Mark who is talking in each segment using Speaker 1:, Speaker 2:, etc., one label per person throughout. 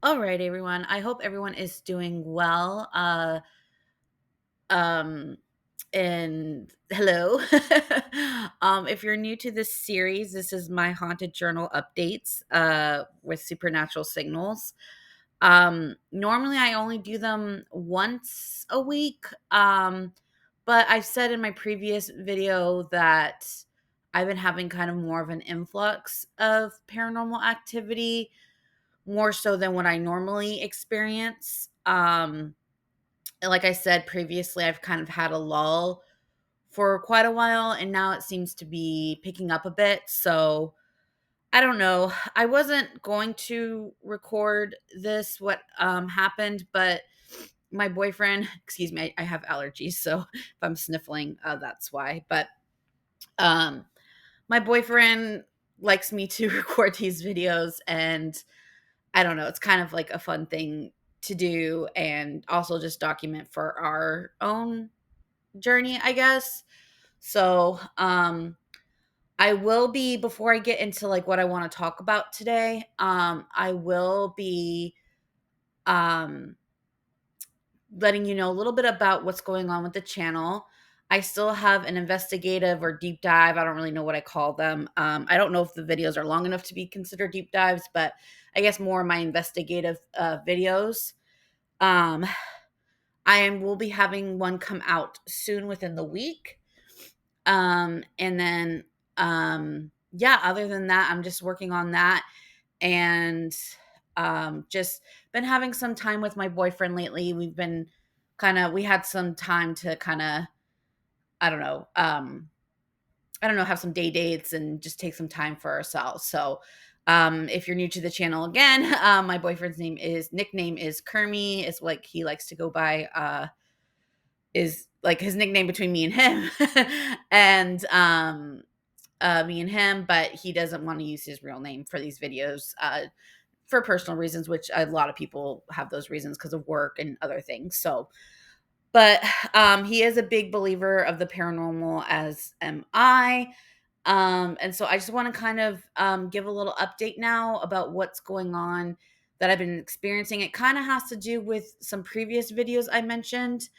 Speaker 1: All right, everyone. I hope everyone is doing well. Um, and hello. If you're new to this series, this is my haunted journal updates with supernatural signals. Normally I only do them once a week. But I've said in my previous video that I've been having kind of more of an influx of paranormal activity more so than what I normally experience. And like I said previously, I've kind of had a lull for quite a while, and now it seems to be picking up a bit. So I don't know. I wasn't going to record what happened, but my boyfriend, excuse me, I have allergies, so if I'm sniffling, that's why. But um, my boyfriend likes me to record these videos, and I don't know, it's kind of like a fun thing to do and also just document for our own journey, I guess. So, I will be before I get into like what I want to talk about today, I will be um letting you know a little bit about what's going on with the channel. I still have an investigative or deep dive. I don't really know what I call them. I don't know if the videos are long enough to be considered deep dives, but I guess more my investigative videos. Um, will be having one come out soon within the week. And then yeah, other than that, I'm just working on that and just been having some time with my boyfriend lately. We had some time to kind of I don't know, have some day dates and just take some time for ourselves. So if you're new to the channel again, my boyfriend's nickname is Kermie, is like he likes to go by, is like his nickname between me and him. And me and him, but he doesn't want to use his real name for these videos for personal reasons, which a lot of people have those reasons because of work and other things. So, but he is a big believer of the paranormal, as am I. And so I just want to kind of give a little update now about what's going on that I've been experiencing. It kind of has to do with some previous videos I mentioned.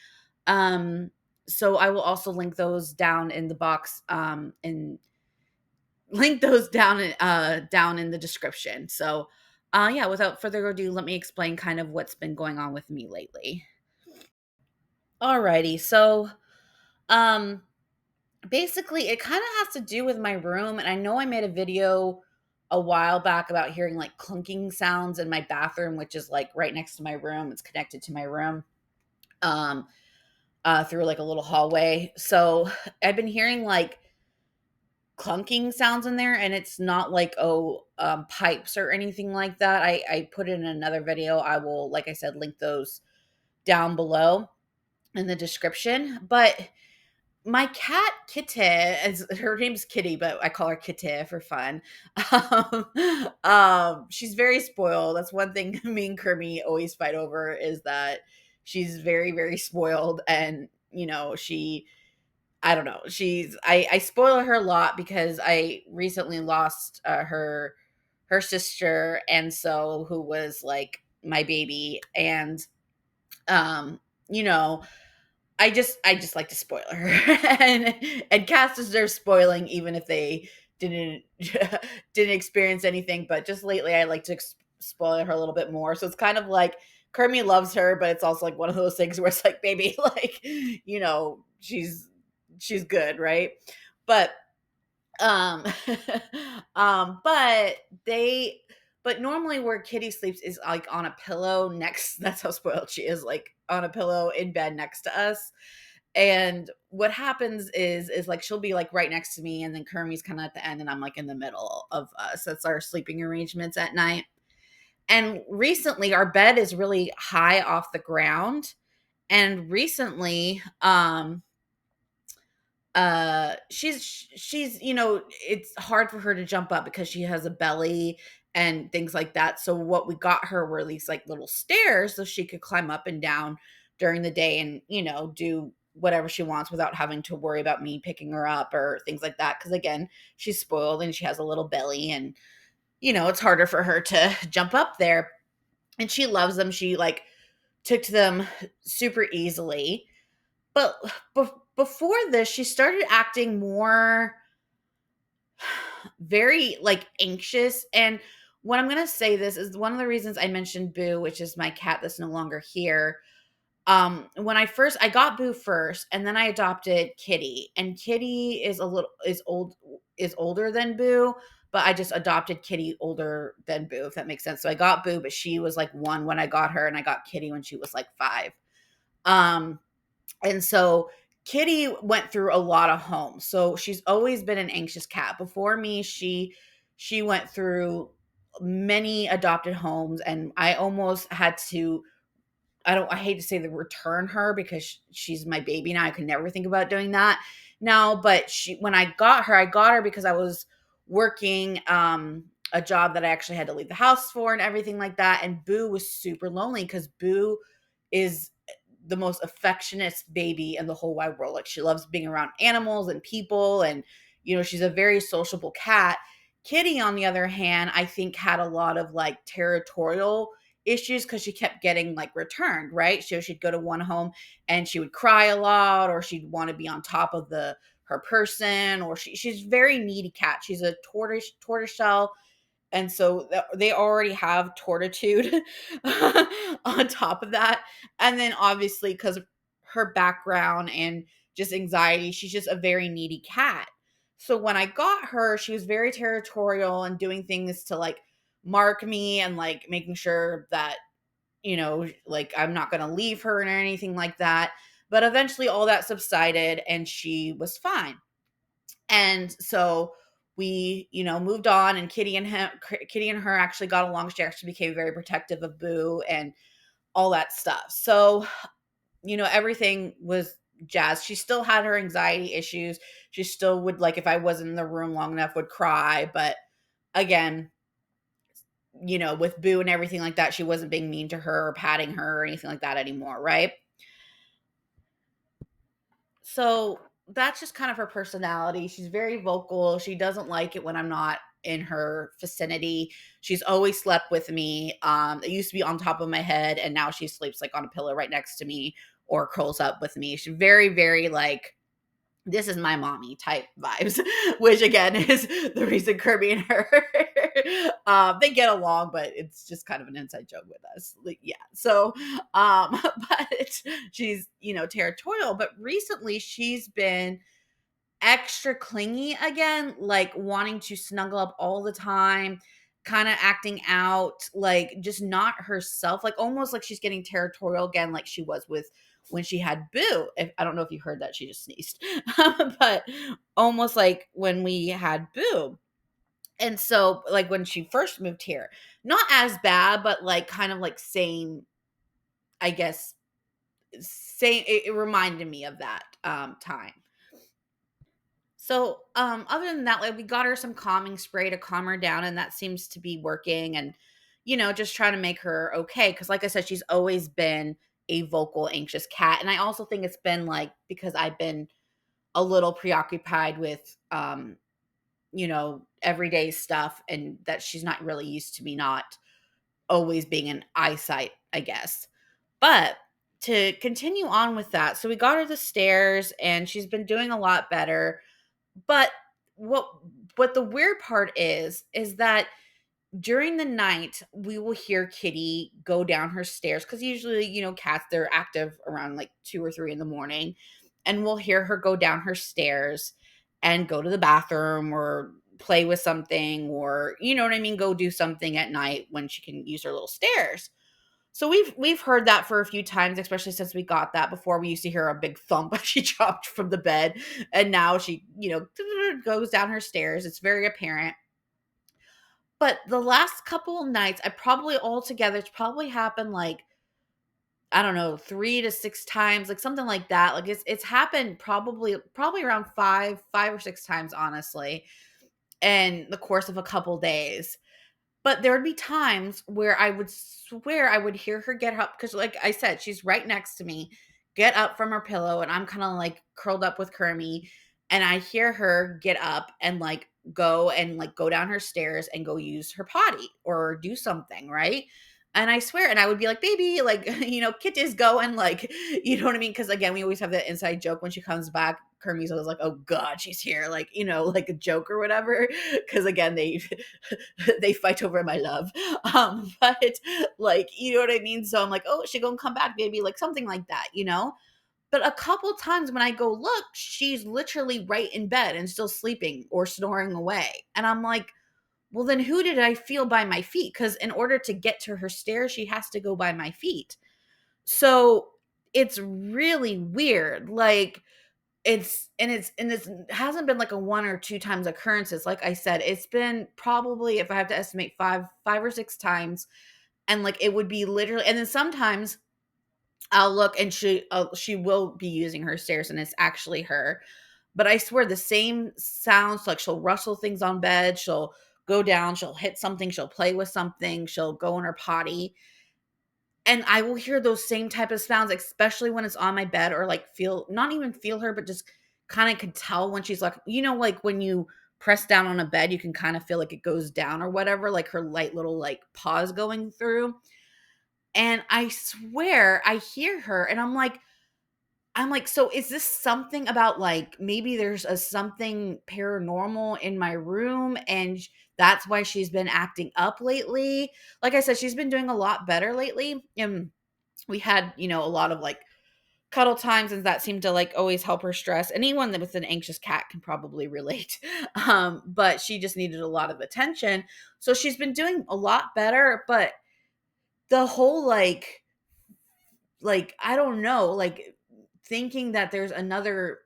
Speaker 1: Um, so I will also link those down in the box and link those down in the description. So yeah, without further ado, let me explain kind of what's been going on with me lately. Alrighty, so um basically it kind of has to do with my room, and I know I made a video a while back about hearing like clunking sounds in my bathroom, which is like right next to my room. It's connected to my room. Um Through like a little hallway. So I've been hearing like clunking sounds in there, and it's not like pipes or anything like that. I put it in another video. I will, like I said, link those down below in the description. But my cat Kitteh, is her name's Kitty, but I call her Kitteh for fun. She's very spoiled. That's one thing me and Kermie always fight over, is that she's very, very spoiled. And she, I don't know, I spoil her a lot because I recently lost her sister, and so who was like my baby. And um you know I just like to spoil her. And cats deserve spoiling, even if they didn't didn't experience anything. But just lately, I like to spoil her a little bit more. So it's kind of like Kermie loves her, but it's also like one of those things where it's like, baby, like she's good, right? But um, but they but normally where Kitty sleeps is like on a pillow next. That's how spoiled she is, like on a pillow in bed next to us. And what happens is like she'll be like right next to me, and then Kermie's kind of at the end, and I'm like in the middle of us. That's our sleeping arrangements at night. And recently our bed is really high off the ground. And recently, she's it's hard for her to jump up because she has a belly and things like that. So what we got her were these like little stairs so she could climb up and down during the day and do whatever she wants without having to worry about me picking her up or things like that, because again, she's spoiled and she has a little belly, and it's harder for her to jump up there. and she loves them. She like took to them super easily. But before this, she started acting more very like anxious. And what I'm gonna say this is one of the reasons I mentioned Boo, which is my cat that's no longer here. When I got Boo first, and then I adopted Kitty. And Kitty is a little is older than Boo, but I just adopted Kitty older than Boo, if that makes sense. So I got Boo, but she was like 1 when I got her, and I got Kitty when she was like 5. Um, and so Kitty went through a lot of homes. So she's always been an anxious cat. Before me, she went through many adopted homes, and I almost had to I hate to say the return her because she's my baby now. I could never think about doing that now, but when I got her because I was working a job that I actually had to leave the house for and everything like that. And Boo was super lonely because Boo is the most affectionate baby in the whole wide world. Like she loves being around animals and people, and she's a very sociable cat. Kitty, on the other hand, I think had a lot of like territorial issues because she kept getting like returned, right? So she'd go to one home and she would cry a lot, or she'd want to be on top of her person, or she's very needy cat. She's a tortoiseshell, and so they already have tortitude on top of that. And then obviously because of her background and just anxiety, she's just a very needy cat. So when I got her, she was very territorial and doing things to like mark me and like making sure that like I'm not going to leave her or anything like that. But eventually all that subsided and she was fine. And so we, moved on, and Kitty and her actually got along. She actually became very protective of Boo and all that stuff. So, everything was jazz. She still had her anxiety issues. She still would, like, if I wasn't in the room long enough, would cry. But again, with Boo and everything like that, she wasn't being mean to her or patting her or anything like that anymore, right? So that's just kind of her personality. She's very vocal. She doesn't like it when I'm not in her vicinity. She's always slept with me. It used to be on top of my head, and now she sleeps like on a pillow right next to me or curls up with me. She's very, very like this is my mommy type vibes, which again is the reason Kermie and her they get along, but it's just kind of an inside joke with us. Like, yeah. So but she's, territorial. But recently she's been extra clingy again, like wanting to snuggle up all the time, kind of acting out, like just not herself, like almost like she's getting territorial again, like she was with when she had Boo. I don't know if you heard that, she just sneezed, but almost like when we had Boo. And so, like when she first moved here, not as bad, but like kind of like same, I guess, same. It reminded me of that time. So, other than that, like we got her some calming spray to calm her down, and that seems to be working. And, just trying to make her okay. Cause like I said, she's always been a vocal, anxious cat. And I also think it's been like because I've been a little preoccupied with everyday stuff, and that she's not really used to me not always being in eyesight, I guess. But to continue on with that, so we got her the stairs and she's been doing a lot better. But what what the weird part is that during the night we will hear Kitty go down her stairs because usually, cats they're active around like 2 or 3 in the morning, and we'll hear her go down her stairs and go to the bathroom or play with something, or you know what I mean, go do something at night when she can use her little stairs. So we've heard that for a few times, especially since we got that. Before we used to hear a big thump as she dropped from the bed, and now she, goes down her stairs. It's very apparent. But the last couple of nights, I probably altogether, it's probably happened like I don't know, 3 to 6 times, like something like that. Like it's happened probably around five or six times, honestly, in the course of a couple days. But there would be times where I would swear I would hear her get up because, like I said, she's right next to me, get up from her pillow, and I'm kind of like curled up with Kermie, and I hear her get up and like go down her stairs and go use her potty or do something, right? And I swear, and I would be like, "Baby, like, Kit is going," like, you know what I mean? Because again, we always have that inside joke when she comes back. Kermie's always like, "Oh God, she's here," like, like a joke or whatever. Because again, they they fight over my love. But like, you know what I mean? So I'm like, "Oh, she gonna come back, baby," like something like that. But a couple times when I go look, she's literally right in bed and still sleeping or snoring away, and I'm like, well, then who did I feel by my feet? Because in order to get to her stairs, she has to go by my feet. So it's really weird. Like it's hasn't been like a one or two times occurrences. Like I said, it's been probably, if I have to estimate, five or six times. And like it would be literally, and then sometimes I'll look and she will be using her stairs and it's actually her. But I swear the same sounds, like she'll rustle things on bed, she'll go down, she'll hit something, she'll play with something, she'll go in her potty. And I will hear those same type of sounds, especially when it's on my bed, or like feel, not even feel her, but just kind of could tell when she's like, like when you press down on a bed, you can kind of feel like it goes down or whatever, like her light little like paws going through. And I swear I hear her and I'm like, so is this something about like maybe there's a something paranormal in my room and that's why she's been acting up lately? Like I said, she's been doing a lot better lately. And we had, a lot of like cuddle times and that seemed to like always help her stress. Anyone that with an anxious cat can probably relate. But she just needed a lot of attention. So she's been doing a lot better, but the whole like I don't know, like thinking that there's another,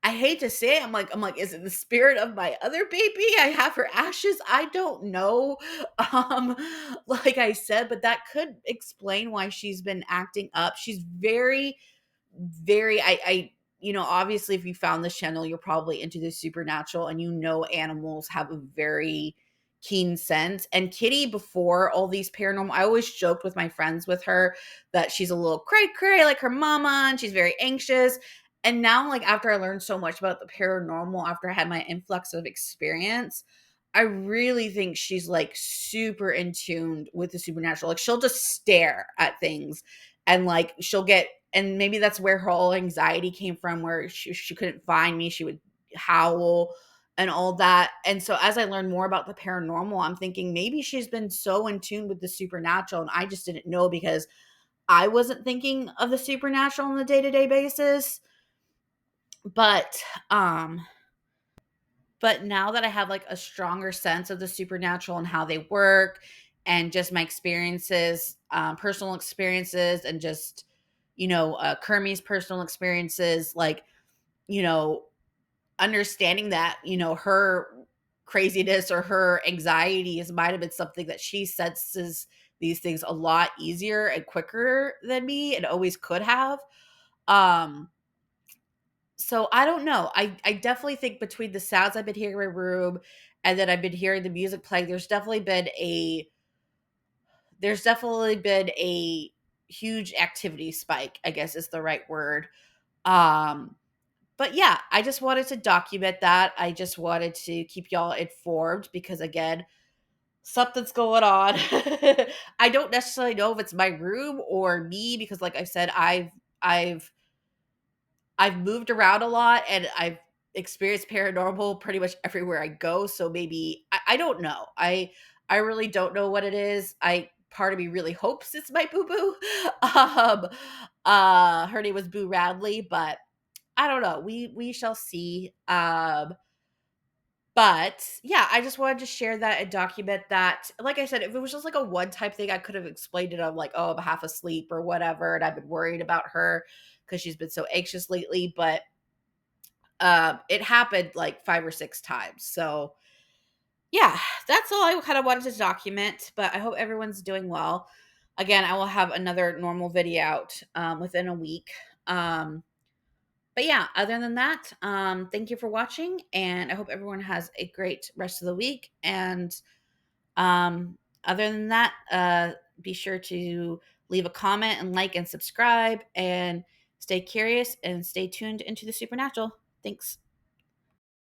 Speaker 1: I hate to say it, I'm like, is it the spirit of my other baby? I have her ashes. I don't know. Um, like I said, but that could explain why she's been acting up. She's very, very, obviously if you found this channel, you're probably into the supernatural and animals have a very keen sense. And Kitty, before all these paranormal, I always joked with my friends with her that she's a little cray cray like her mama and she's very anxious. And now, like, after I learned so much about the paranormal, after I had my influx of experience, I really think she's like super in tune with the supernatural. Like, she'll just stare at things and like she'll get, and maybe that's where her whole anxiety came from, where she couldn't find me. She would howl and all that. And so, as I learned more about the paranormal, I'm thinking maybe she's been so in tune with the supernatural and I just didn't know because I wasn't thinking of the supernatural on a day to day basis. But but now that I have like a stronger sense of the supernatural and how they work and just my experiences, personal experiences, and just Kermie's personal experiences, like, you know understanding that her craziness or her anxieties might have been something that she senses these things a lot easier and quicker than me and always could have. um so I don't know. I definitely think between the sounds I've been hearing in my room and then I've been hearing the music playing, there's definitely been a huge activity spike, I guess is the right word. Um but yeah, I just wanted to document that. I just wanted to keep y'all informed because again, something's going on. I don't necessarily know if it's my room or me because like I said, I've I've moved around a lot and I've experienced paranormal pretty much everywhere I go. So maybe I don't know. I really don't know what it is. I Part of me really hopes it's my boo boo. Um Her name was Boo Radley, but I don't know. We shall see. But yeah, I just wanted to share that and document that. Like I said, if it was just like a one type thing, I could have explained it. I'm like, oh, I'm half asleep or whatever, and I've been worried about her because she's been so anxious lately. But it happened like five or six times. So yeah, that's all I kind of wanted to document. But I hope everyone's doing well. Again, I will have another normal video out within a week. But yeah, other than that, thank you for watching, and I hope everyone has a great rest of the week. And other than that, be sure to leave a comment and like and subscribe, and stay curious and stay tuned into the supernatural. Thanks.